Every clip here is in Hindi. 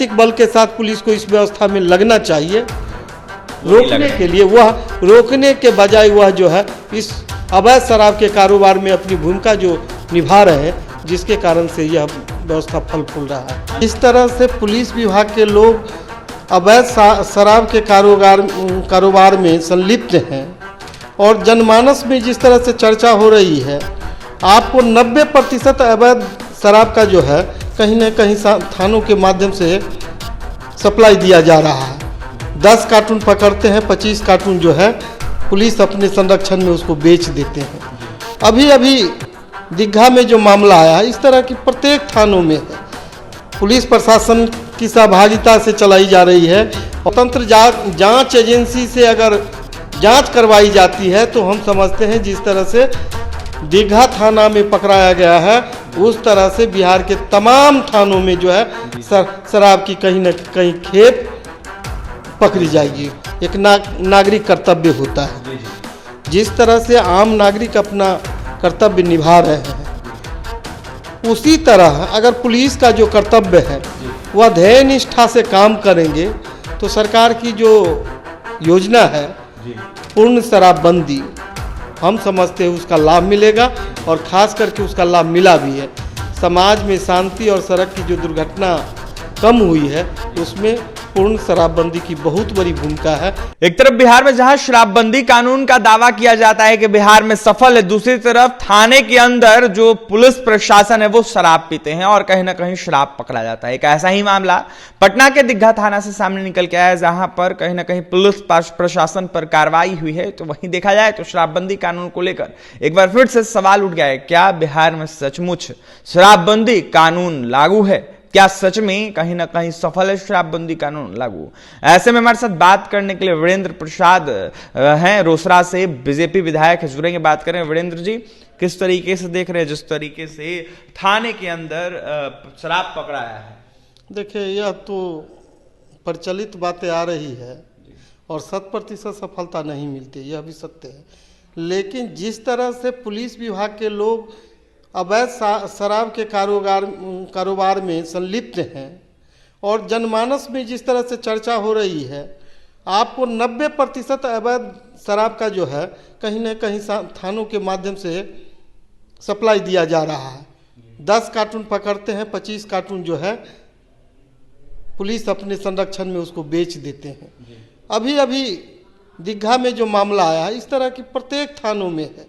नैतिक बल के साथ पुलिस को इस व्यवस्था में लगना चाहिए, रोकने के लिए। वह रोकने के बजाय वह जो है इस अवैध शराब के कारोबार में अपनी भूमिका जो निभा रहे हैं, जिसके कारण से यह व्यवस्था फल फूल रहा है। इस तरह से पुलिस विभाग के लोग अवैध शराब के कारोबार में संलिप्त हैं और जनमानस में जिस तरह से चर्चा हो रही है, आपको 90% अवैध शराब का जो है कहीं न कहीं थानों के माध्यम से सप्लाई दिया जा रहा है। 10 कार्टून पकड़ते हैं, 25 कार्टून जो है पुलिस अपने संरक्षण में उसको बेच देते हैं। अभी अभी दीघा में जो मामला आया, इस तरह की प्रत्येक थानों में है। पुलिस प्रशासन की सहभागिता से चलाई जा रही है। स्वतंत्र जांच एजेंसी से अगर जांच करवाई जाती है तो हम समझते हैं जिस तरह से दीघा थाना में पकड़ाया गया है, उस तरह से बिहार के तमाम थानों में जो है शराब की कहीं न कहीं खेप पकड़ी जाएगी। एक नागरिक कर्तव्य होता है। जिस तरह से आम नागरिक अपना कर्तव्य निभा रहे हैं, उसी तरह अगर पुलिस का जो कर्तव्य है वह ध्येय निष्ठा से काम करेंगे तो सरकार की जो योजना है पूर्ण शराबबंदी, हम समझते हैं उसका लाभ मिलेगा और ख़ास करके उसका लाभ मिला भी है। समाज में शांति और सड़क की जो दुर्घटना कम हुई है उसमें पूर्ण शराबबंदी की बहुत बड़ी भूमिका है। एक तरफ बिहार में जहां शराबबंदी कानून का दावा किया जाता है कि बिहार में सफल है, दूसरी तरफ थाने के अंदर जो पुलिस प्रशासन है वो शराब पीते हैं और कहीं ना कहीं शराब पकड़ा जाता है। एक ऐसा ही मामला पटना के दीघा थाना से सामने निकल के आया है, जहां पर कहीं ना कहीं पुलिस प्रशासन पर कार्रवाई हुई है। तो वहीं देखा जाए तो शराबबंदी कानून को लेकर एक बार फिर से सवाल उठ गया है, क्या बिहार में सचमुच शराबबंदी कानून लागू है? क्या सच में कहीं ना कहीं सफल है शराबबंदी कानून लागू? ऐसे में हमारे साथ बात करने के लिए वीरेंद्र प्रसाद हैं, रोसड़ा से बीजेपी विधायक है, जुड़ेंगे, बात करें। वीरेंद्र जी, किस तरीके से देख रहे हैं जिस तरीके से थाने के अंदर शराब पकड़ाया है? देखिए, यह तो प्रचलित बातें आ रही है और 100% सफलता नहीं मिलती, यह भी सत्य है। लेकिन जिस तरह से पुलिस विभाग के लोग अवैध शराब के कारोबार में संलिप्त हैं और जनमानस में जिस तरह से चर्चा हो रही है, आपको 90% अवैध शराब का जो है कहीं न कहीं थानों के माध्यम से सप्लाई दिया जा रहा है। 10 कार्टून पकड़ते हैं, 25 कार्टून जो है पुलिस अपने संरक्षण में उसको बेच देते हैं। अभी अभी दीघा में जो मामला आया, इस तरह की प्रत्येक थानों में है।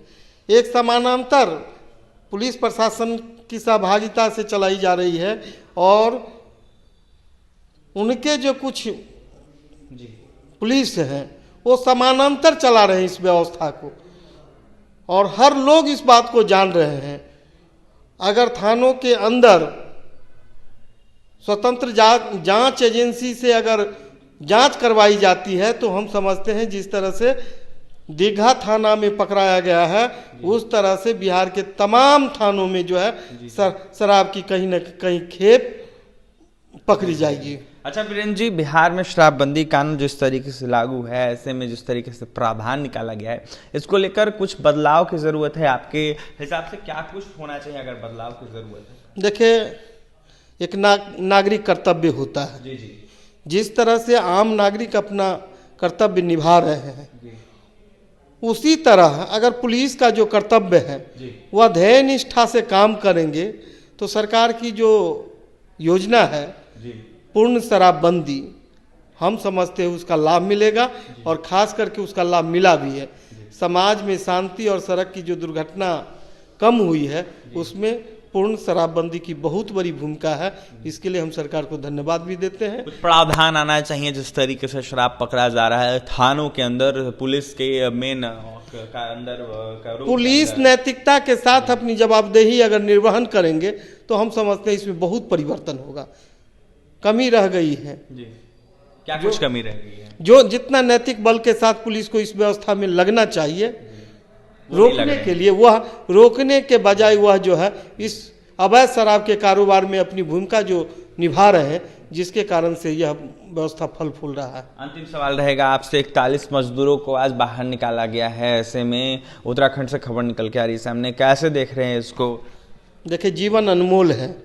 एक समानांतर पुलिस प्रशासन की सहभागिता से चलाई जा रही है और उनके जो कुछ पुलिस हैं वो समानांतर चला रहे हैं इस व्यवस्था को और हर लोग इस बात को जान रहे हैं। अगर थानों के अंदर स्वतंत्र जांच एजेंसी से अगर जांच करवाई जाती है तो हम समझते हैं जिस तरह से दीघा थाना में पकड़ाया गया है, उस तरह से बिहार के तमाम थानों में जो है शराब की कहीं न कहीं खेप पकड़ी जाएगी। अच्छा वीरेंद्र जी, बिहार में शराबबंदी कानून जिस तरीके से लागू है, ऐसे में जिस तरीके से प्रावधान निकाला गया है, इसको लेकर कुछ बदलाव की जरूरत है? आपके हिसाब से क्या कुछ होना चाहिए अगर बदलाव की जरूरत है? देखिए, एक नागरिक कर्तव्य होता है। जिस तरह से आम नागरिक अपना कर्तव्य निभा रहे हैं, उसी तरह अगर पुलिस का जो कर्तव्य है वह ध्येय निष्ठा से काम करेंगे तो सरकार की जो योजना है पूर्ण शराबबंदी, हम समझते हैं उसका लाभ मिलेगा और ख़ास करके उसका लाभ मिला भी है। समाज में शांति और सड़क की जो दुर्घटना कम हुई है उसमें पूर्ण शराबबंदी की बहुत बड़ी भूमिका है। इसके लिए हम सरकार को धन्यवाद भी देते हैं। कुछ प्रावधान आना चाहिए जिस तरीके से शराब पकड़ा जा रहा है थानों के अंदर, पुलिस के मेन का अंदर पुलिस नैतिकता के साथ अपनी जवाबदेही अगर निर्वहन करेंगे तो हम समझते हैं इसमें बहुत परिवर्तन होगा। कमी रह गई है जी। क्या कुछ कमी रह गई है? जो जितना नैतिक बल के साथ पुलिस को इस व्यवस्था में लगना चाहिए, रोकने के लिए, वह रोकने के बजाय वह जो है इस अवैध शराब के कारोबार में अपनी भूमिका जो निभा रहे हैं, जिसके कारण से यह व्यवस्था फल फूल रहा है। अंतिम सवाल रहेगा आपसे, 41 मजदूरों को आज बाहर निकाला गया है, ऐसे में उत्तराखंड से खबर निकल के आ रही है सामने, कैसे देख रहे हैं इसको? देखिए, जीवन अनमोल है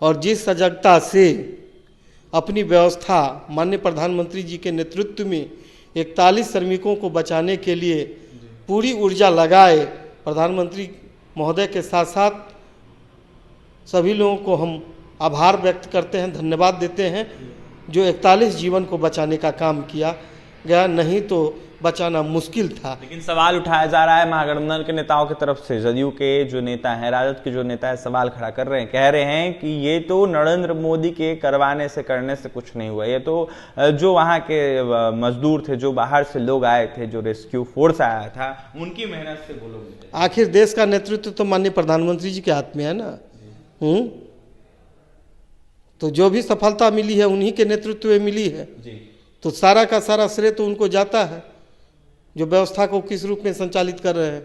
और जिस सजगता से अपनी व्यवस्था माननीय प्रधानमंत्री जी के नेतृत्व में 41 श्रमिकों को बचाने के लिए पूरी ऊर्जा लगाए। प्रधानमंत्री महोदय के साथ साथ सभी लोगों को हम आभार व्यक्त करते हैं, धन्यवाद देते हैं, जो 41 जीवन को बचाने का काम किया गया, नहीं तो बचाना मुश्किल था। लेकिन सवाल उठाया जा रहा है महागठबंधन के नेताओं की तरफ से, जदयू के जो नेता हैं, राजद के जो नेता है, सवाल खड़ा कर रहे हैं, कह रहे हैं कि ये तो नरेंद्र मोदी के करवाने से करने से कुछ नहीं हुआ, ये तो जो वहां के मजदूर थे, जो बाहर से लोग आए थे, जो रेस्क्यू फोर्स आया था, उनकी मेहनत से वो लोग। आखिर देश का नेतृत्व तो माननीय प्रधानमंत्री जी के हाथ में है ना। तो जो भी सफलता मिली है उन्हीं के नेतृत्व में मिली है जी। तो सारा का सारा श्रेय तो उनको जाता है, जो व्यवस्था को किस रूप में संचालित कर रहे हैं।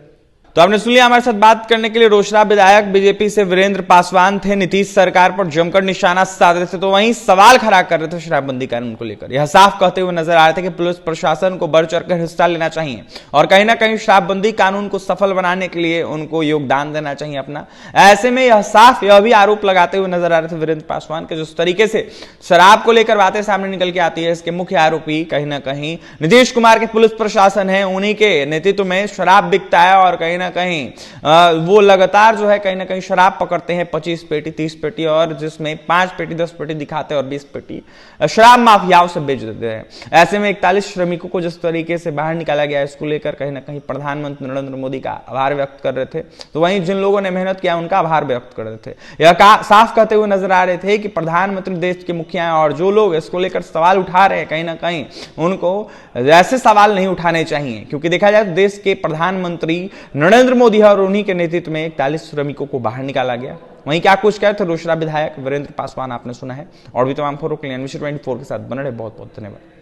तो आपने सुन लिया। हमारे साथ बात करने के लिए रोसड़ा विधायक बीजेपी से वीरेंद्र पासवान थे, नीतीश सरकार पर जमकर निशाना साध रहे थे, तो वहीं सवाल खड़ा कर रहे थे शराबबंदी कानून को लेकर। यह साफ कहते हुए नजर आ रहे थे कि पुलिस प्रशासन को बढ़ चढ़कर हिस्सा लेना चाहिए और कहीं ना कहीं शराबबंदी कानून को सफल बनाने के लिए उनको योगदान देना चाहिए अपना। ऐसे में यह साफ यह भी आरोप लगाते हुए नजर आ रहे थे वीरेंद्र पासवान के, जिस तरीके से शराब को लेकर बातें सामने निकल के आती है, इसके मुख्य आरोपी कहीं ना कहीं नीतीश कुमार के पुलिस प्रशासन है, उन्हीं के नेतृत्व में शराब बिकता है और कहीं कहीं वो लगातार जो है कहीं ना कहीं शराब पकड़ते हैं 25 पेटी 30 पेटी, और जिसमें 5 पेटी 10 पेटी दिखाते हैं और 20 पेटी शराब माफियाओं से बेच देते हैं। ऐसे में 41 श्रमिकों को जिस तरीके से बाहर निकाला गया, इसको लेकर कहीं ना कहीं प्रधानमंत्री नरेंद्र मोदी का आभार व्यक्त कर रहे थे, तो वहीं जिन लोगों ने मेहनत किया उनका आभार व्यक्त कर रहे थे। यह साफ कहते हुए नजर आ रहे थे कि प्रधानमंत्री देश के मुखिया हैं और जो लोग इसको लेकर सवाल उठा रहे हैं, कहीं ना कहीं उनको ऐसे सवाल नहीं उठाने चाहिए, क्योंकि देखा जाए तो देश के प्रधानमंत्री नरेंद्र मोदी और उन्हीं के नेतृत्व में 41 श्रमिकों को बाहर निकाला गया। वहीं क्या कुछ कहे थे रोसड़ा विधायक वीरेंद्र पासवान आपने सुना है। और भी तमाम खबरों के लिए NBC 24 के साथ बने रहे। बहुत बहुत धन्यवाद।